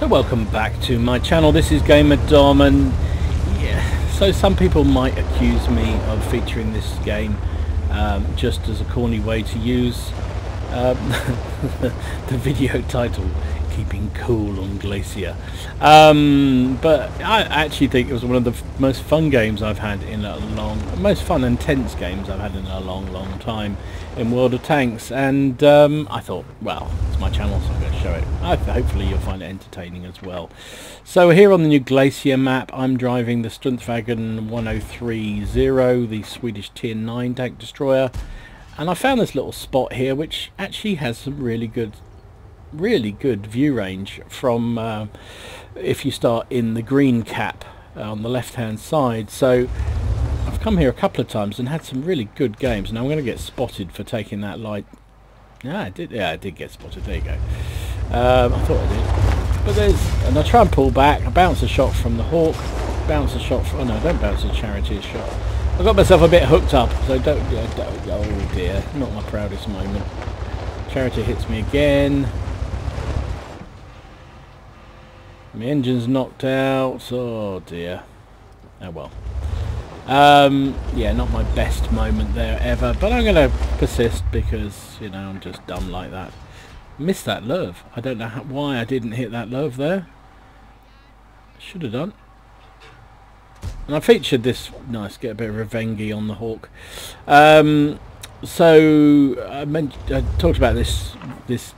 welcome back to my channel. This is Gamer Dom, and yeah, so some people might accuse me of featuring this game just as a corny way to use the video title, Keeping Cool on Glacier. But I actually think it was one of the most fun games I've had in a most fun and tense games I've had in a long time in World of Tanks, and I thought, well, it's my channel, so I'm going to show it. Hopefully you'll find it entertaining as well. So here on the new Glacier map, I'm driving the Strv 1030, the Swedish Tier 9 tank destroyer, and I found this little spot here which actually has some really good view range from if you start in the green cap on the left hand side. So I've come here a couple of times and had some really good games, and I'm going to get spotted for taking that light. I did get spotted, there you go. I thought I did, but and I try and pull back, I bounce a shot from the Hawk, bounce a shot from, oh no, don't bounce a Charioteer shot. I got myself a bit hooked up, so don't, oh dear, not my proudest moment. Charioteer hits me again. My engine's knocked out. Oh dear. Oh well. Yeah, not my best moment there ever, but I'm going to persist because, you know, I'm just dumb like that. Missed that love. I don't know why I didn't hit that love there. Should have done. And I featured this. Nice, get a bit of revenge on the Hawk. So I talked about this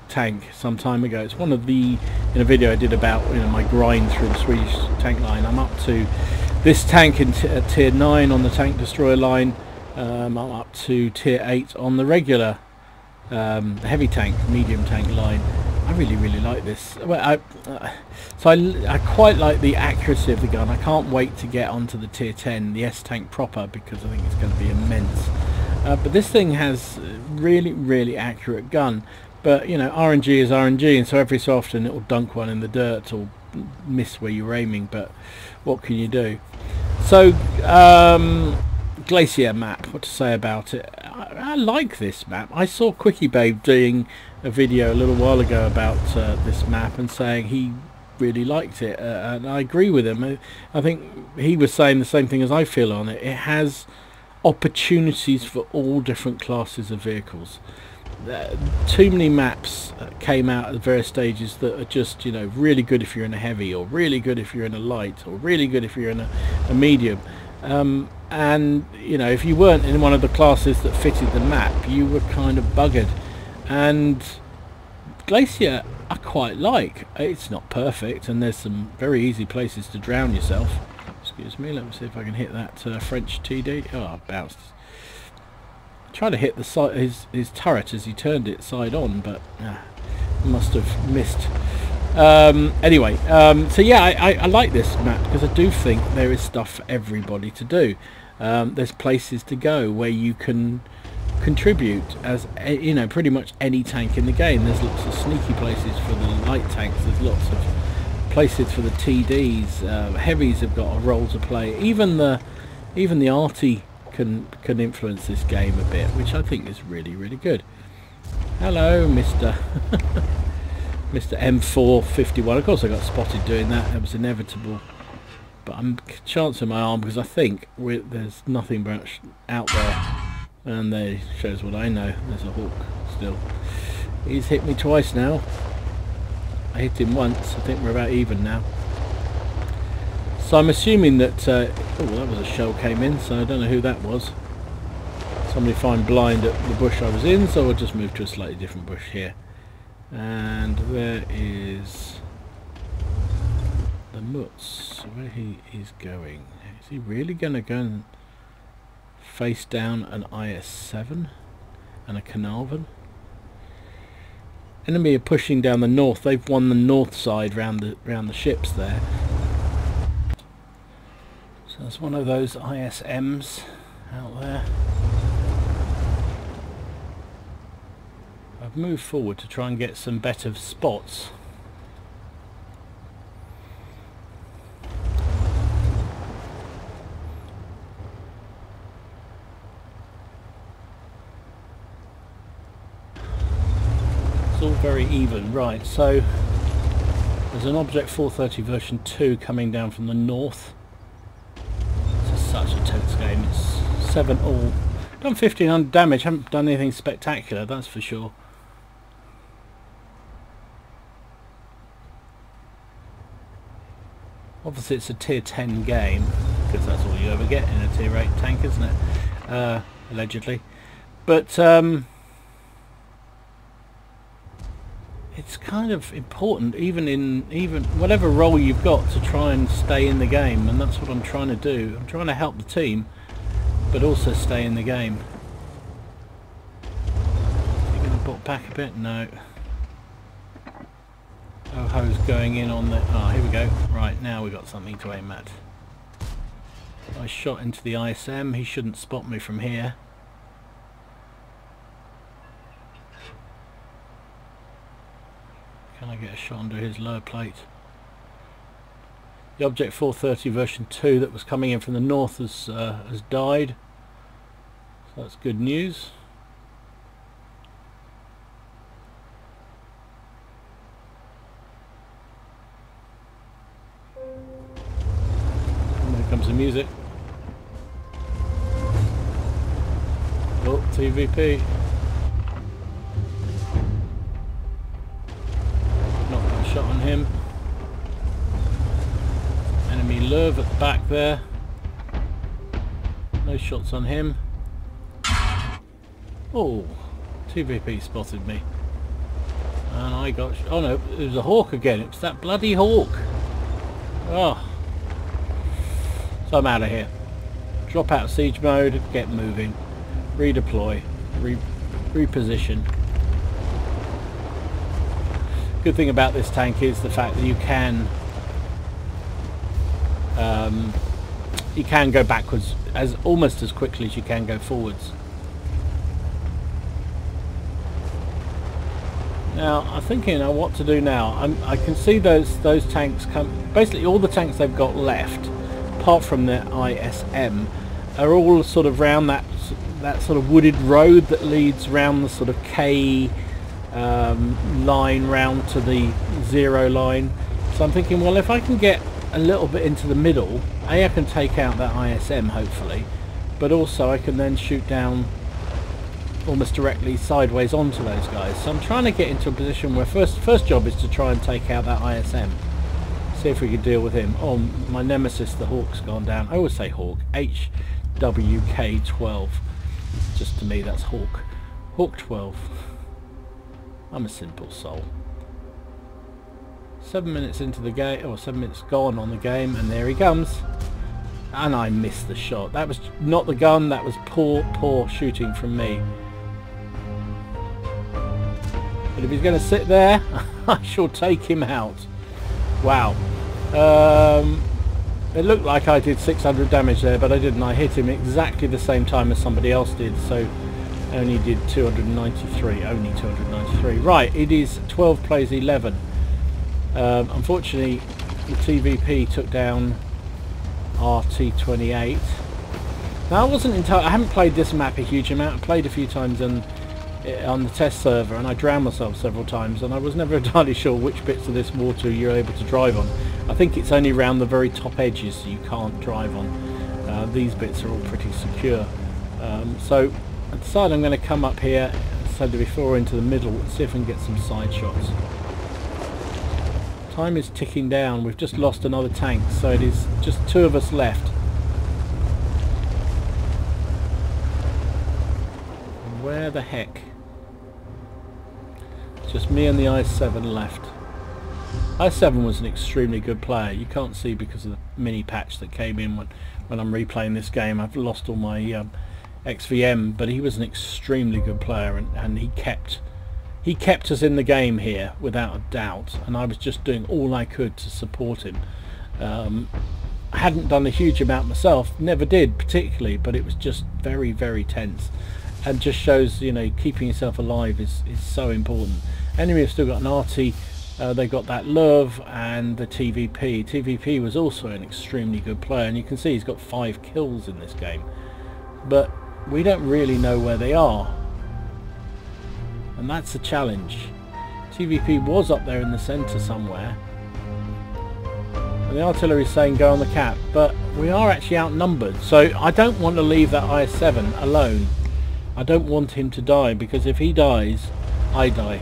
tank some time ago. It's one of in a video I did about, you know, my grind through the Swedish tank line. I'm up to this tank in tier 9 on the tank destroyer line. I'm up to tier 8 on the regular heavy tank, medium tank line. I really like this. Well, I quite like the accuracy of the gun. I can't wait to get onto the tier 10, the S tank proper, because I think it's going to be immense. But this thing has really accurate gun, but you know, RNG is RNG, and so every so often it will dunk one in the dirt or miss where you're aiming, but what can you do? So Glacier map, what to say about it? I like this map. I saw Quickie Babe doing a video a little while ago about this map and saying he really liked it, and I agree with him. I think he was saying the same thing as I feel on it. It has opportunities for all different classes of vehicles. Too many maps came out at various stages that are just, you know, really good if you're in a heavy, or really good if you're in a light, or really good if you're in a medium, and you know, if you weren't in one of the classes that fitted the map, you were kind of buggered. And Glacier I quite like. It's not perfect, and there's some very easy places to drown yourself. Excuse me, let me see if I can hit that French TD. Oh, I bounced. Tried to hit the side, his turret as he turned it side on, but must have missed. Anyway, so yeah, I like this map because I do think there is stuff for everybody to do. There's places to go where you can contribute as, you know, pretty much any tank in the game. There's lots of sneaky places for the light tanks. There's lots of places for the TDs. Heavies have got a role to play. Even the arty can influence this game a bit, which I think is really good. Hello, Mr. Mr. M451. Of course I got spotted doing that. That was inevitable, but I'm chancing my arm because I think there's nothing much out there, and there shows what I know. There's a Hawk still. He's hit me twice now. I hit him once. I think we're about even now. So I'm assuming that oh, that was a shell came in, so I don't know who that was. Somebody fine blind at the bush I was in, so I'll just move to a slightly different bush here. And there is the Mutz, where he is going. Is he really going to go and face down an IS-7 and a Carnarvon? Enemy are pushing down the north. They've won the north side round the ships there. So there's one of those ISMs out there. I've moved forward to try and get some better spots. It's all very even, right? So There's an Object 430 version 2 coming down from the north. This is such a tense game. It's 7 all. Done 1500 damage, haven't done anything spectacular, that's for sure. Obviously it's a tier 10 game, because that's all you ever get in a tier 8 tank, isn't it? Allegedly. But it's kind of important, even whatever role you've got, to try and stay in the game, and that's what I'm trying to do. I'm trying to help the team, but also stay in the game. Are you going to butt back a bit? No. Oho's going in on the... Ah, here we go. Right, now we've got something to aim at. I shot into the ISM. He shouldn't spot me from here. Can I get a shot under his lower plate? The Object 430 version 2 that was coming in from the north has died. So that's good news. And there comes the music. Oh, TVP. Shot on him. Enemy Love at the back there. No shots on him. Oh, TVP spotted me. And I got... Oh no, it was a Hawk again. It was that bloody Hawk. Oh. So I'm out of here. Drop out of siege mode, get moving. Redeploy. Reposition. Good thing about this tank is the fact that you can go backwards almost as quickly as you can go forwards. Now I'm thinking what to do now. I can see those tanks come. Basically all the tanks they've got left, apart from the ISM, are all sort of round that sort of wooded road that leads round the sort of K line round to the 0 line. So I'm thinking, well, if I can get a little bit into the middle, I can take out that ISM hopefully, but also I can then shoot down almost directly sideways onto those guys. So I'm trying to get into a position where first job is to try and take out that ISM, see if we can deal with him. Oh, my nemesis, the Hawk's gone down. I always say Hawk, HWK12, just to me that's Hawk. Hawk 12. I'm a simple soul. 7 minutes into the game, or 7 minutes gone on the game, and there he comes. And I missed the shot. That was not the gun, that was poor shooting from me. But if he's going to sit there, I shall take him out. Wow. It looked like I did 600 damage there, but I didn't. I hit him exactly the same time as somebody else did, so only did 293, only 293. Right, it is 12 plays 11. Unfortunately, the TVP took down RT28. Now, I haven't played this map a huge amount. I played a few times on the test server, and I drowned myself several times, and I was never entirely sure which bits of this water you're able to drive on. I think it's only around the very top edges you can't drive on. These bits are all pretty secure. So I decided I'm going to come up here, as I said before, into the middle and see if I can get some side shots. Time is ticking down. We've just lost another tank, so it is just 2 of us left. And where the heck? It's just me and the i7 left. i7 was an extremely good player. You can't see because of the mini patch that came in when I'm replaying this game. I've lost all my XVM, but he was an extremely good player, and he kept us in the game here without a doubt, and I was just doing all I could to support him. I hadn't done a huge amount myself, never did particularly, but it was just very, very tense, and just shows, you know, keeping yourself alive is so important. Enemy have still got an RT, they got that Love and the TVP. TVP was also an extremely good player, and you can see he's got 5 kills in this game, but we don't really know where they are. And that's a challenge. TVP was up there in the centre somewhere. And the artillery is saying go on the cap, but we are actually outnumbered, so I don't want to leave that IS-7 alone. I don't want him to die, because if he dies, I die.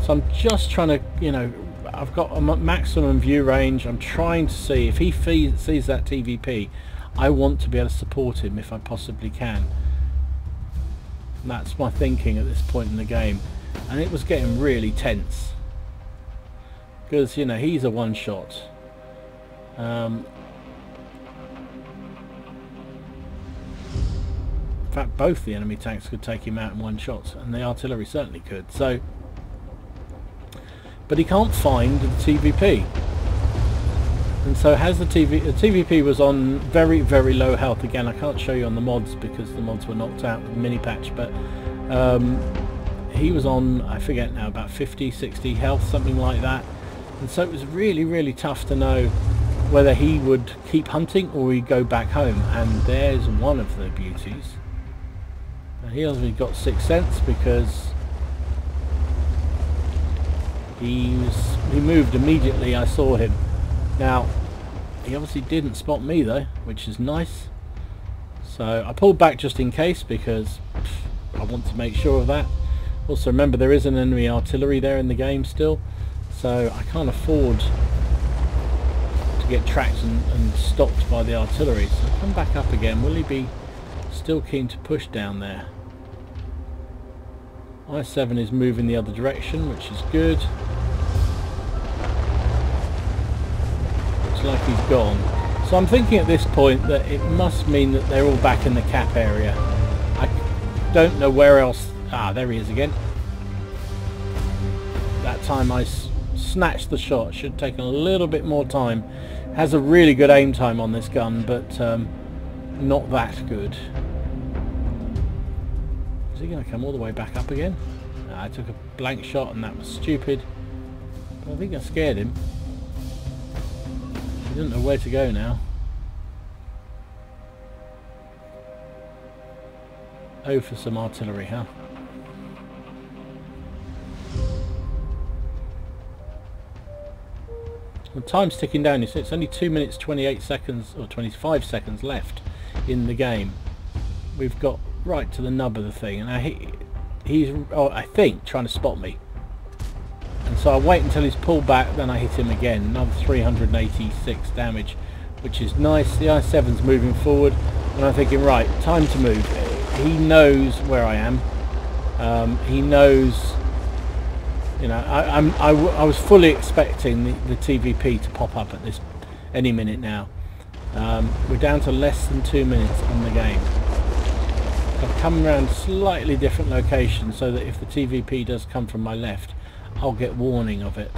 So I'm just trying to, you know, I've got a maximum view range. I'm trying to see if he sees that TVP, I want to be able to support him if I possibly can. And that's my thinking at this point in the game. And it was getting really tense, because, you know, he's a one-shot. In fact, both the enemy tanks could take him out in one shot, and the artillery certainly could. So, but he can't find the TVP, and so has the TVP was on very, very low health. Again, I can't show you on the mods because the mods were knocked out with the mini patch, but he was on, I forget now, about 50, 60 health, something like that. And so it was really, really tough to know whether he would keep hunting or he'd go back home. And there's one of the beauties. He obviously got Sixth Sense, because he moved immediately I saw him. Now, he obviously didn't spot me though, which is nice. So I pulled back just in case, because I want to make sure of that. Also remember, there is an enemy artillery there in the game still, so I can't afford to get tracked and stopped by the artillery. So I'll come back up again. Will he be still keen to push down there? I-7 is moving the other direction, which is good. Looks like he's gone. So I'm thinking at this point that it must mean that they're all back in the cap area. I don't know where else. Ah, there he is again. That time I snatched the shot. Should have taken a little bit more time. Has a really good aim time on this gun, but not that good. Is he going to come all the way back up again? I took a blank shot and that was stupid. But I think I scared him. He doesn't know where to go now. Oh, for some artillery, huh? The time's ticking down. You see, it's only 2 minutes 28 seconds or 25 seconds left in the game. We've got right to the nub of the thing, and he's, oh, I think, trying to spot me. And so I wait until he's pulled back, then I hit him again. Another 386 damage, which is nice. The I-7's moving forward, and I'm thinking, right, time to move. He knows where I am. He knows, you know, I was fully expecting the TVP to pop up at this any minute now. We're down to less than 2 minutes on the game. I've come around slightly different locations so that if the TVP does come from my left, I'll get warning of it.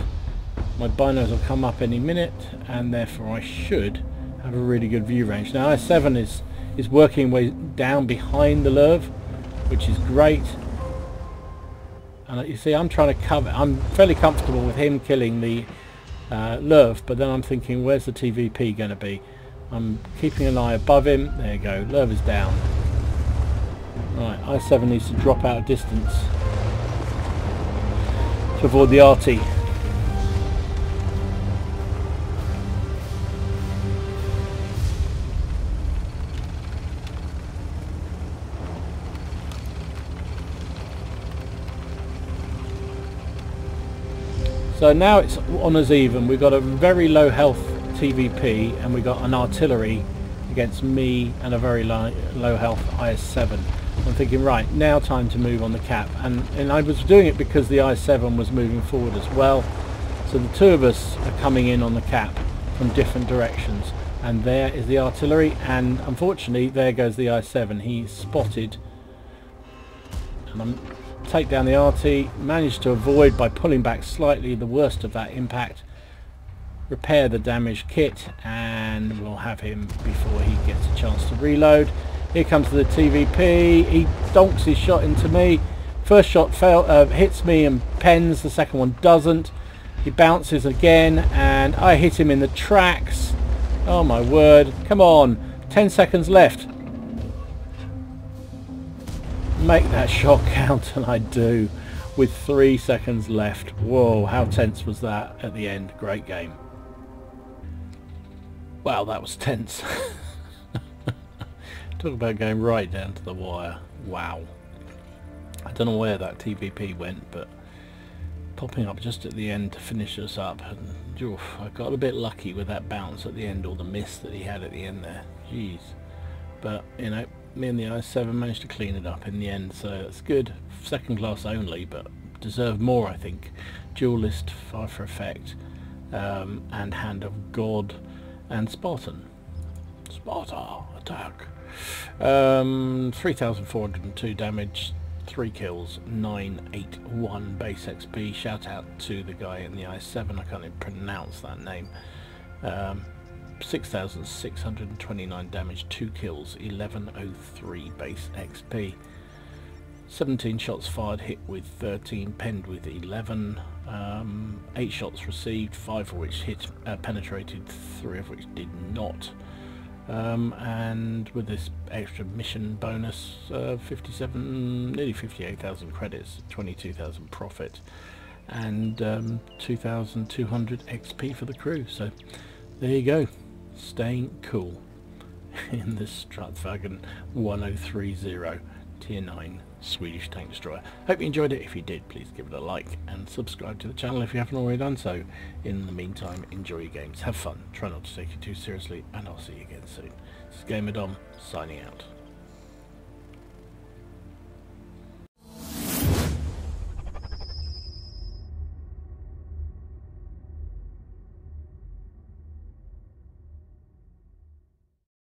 My binos will come up any minute, and therefore I should have a really good view range. Now I-7 is working way down behind the Lerv, which is great. And you see, I'm trying to cover. I'm fairly comfortable with him killing the Lerv, but then I'm thinking, where's the TVP going to be? I'm keeping an eye above him. There you go. Lerv is down. Right, I-7 needs to drop out of distance to avoid the RT. So now it's on us even. We've got a very low health TVP, and we've got an artillery against me and a very low health IS-7. I'm thinking, right, now time to move on the cap, and I was doing it because the IS-7 was moving forward as well. So the two of us are coming in on the cap from different directions, and there is the artillery, and unfortunately there goes the IS-7. He's spotted, and I'm take down the RT, managed to avoid by pulling back slightly the worst of that impact, repair the damaged kit, and we'll have him before he gets a chance to reload. Here comes the TVP. He donks his shot into me. First shot hits me and pens, the second one doesn't. He bounces again, and I hit him in the tracks. Oh my word, come on, 10 seconds left. Make that shot count, and I do, with 3 seconds left. Whoa, how tense was that at the end. Great game. Wow, that was tense. Talk about going right down to the wire. Wow. I don't know where that TVP went, but popping up just at the end to finish us up, and oof, I got a bit lucky with that bounce at the end, or the miss that he had at the end there. Jeez. But you know, me and the i7 managed to clean it up in the end, so that's good. Second class only, but deserved more, I think. Duelist, Fire for Effect, and Hand of God, and Spartan. Sparta attack. 3,402 damage, 3 kills, 981 base XP. Shout out to the guy in the i7, I can't even pronounce that name. 6,629 damage, 2 kills, 1103 base XP. 17 shots fired, hit with 13, penned with 11. 8 shots received, 5 of which penetrated, 3 of which did not. And with this extra mission bonus, 57, nearly 58,000 credits, 22,000 profit, and 2,200 XP for the crew. So there you go, staying cool in this Strv 1030 Tier 9 Swedish tank destroyer. Hope you enjoyed it. If you did, please give it a like and subscribe to the channel if you haven't already done so. In the meantime, enjoy your games, have fun, try not to take it too seriously, and I'll see you again soon. This is Gamer Dom, signing out.